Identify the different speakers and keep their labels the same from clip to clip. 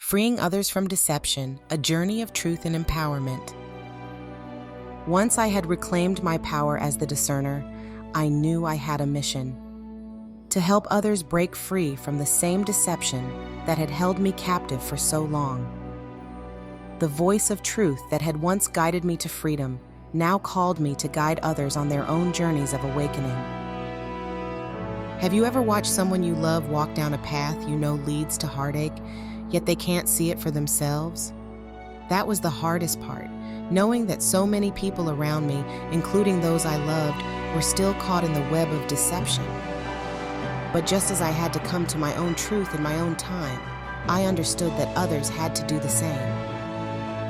Speaker 1: Freeing Others from Deception, a Journey of Truth and Empowerment. Once I had reclaimed my power as the discerner, I knew I had a mission: to help others break free from the same deception that had held me captive for so long. The voice of truth that had once guided me to freedom now called me to guide others on their own journeys of awakening. Have you ever watched someone you love walk down a path you know leads to heartache, yet they can't see it for themselves? That was the hardest part, knowing that so many people around me, including those I loved, were still caught in the web of deception. But just as I had to come to my own truth in my own time, I understood that others had to do the same.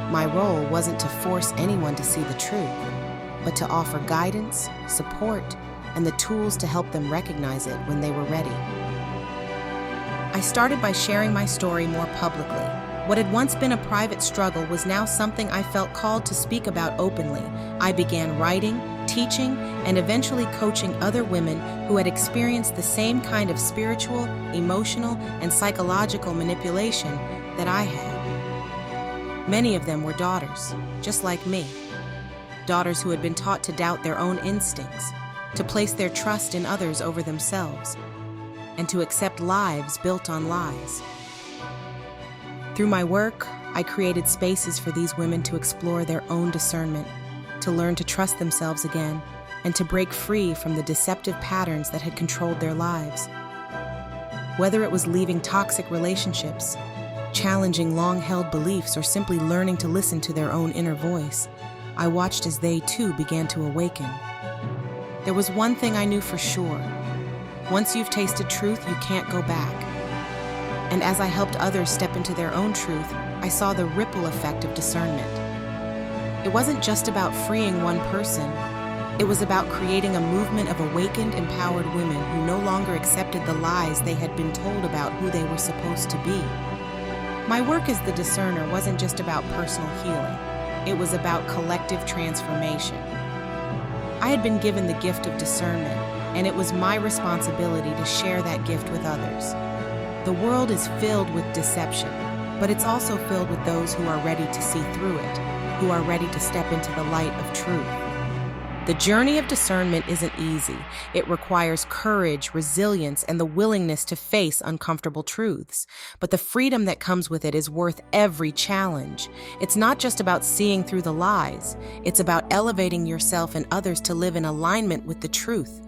Speaker 1: My role wasn't to force anyone to see the truth, but to offer guidance, support, and the tools to help them recognize it when they were ready. I started by sharing my story more publicly. What had once been a private struggle was now something I felt called to speak about openly. I began writing, teaching, and eventually coaching other women who had experienced the same kind of spiritual, emotional, and psychological manipulation that I had. Many of them were daughters, just like me. Daughters who had been taught to doubt their own instincts, to place their trust in others over themselves, and to accept lives built on lies. Through my work, I created spaces for these women to explore their own discernment, to learn to trust themselves again, and to break free from the deceptive patterns that had controlled their lives. Whether it was leaving toxic relationships, challenging long-held beliefs, or simply learning to listen to their own inner voice, I watched as they too began to awaken. There was one thing I knew for sure: once you've tasted truth, you can't go back. And as I helped others step into their own truth, I saw the ripple effect of discernment. It wasn't just about freeing one person. It was about creating a movement of awakened, empowered women who no longer accepted the lies they had been told about who they were supposed to be. My work as the discerner wasn't just about personal healing. It was about collective transformation. I had been given the gift of discernment, and it was my responsibility to share that gift with others. The world is filled with deception, but it's also filled with those who are ready to see through it, who are ready to step into the light of truth. The journey of discernment isn't easy. It requires courage, resilience, and the willingness to face uncomfortable truths. But the freedom that comes with it is worth every challenge. It's not just about seeing through the lies. It's about elevating yourself and others to live in alignment with the truth.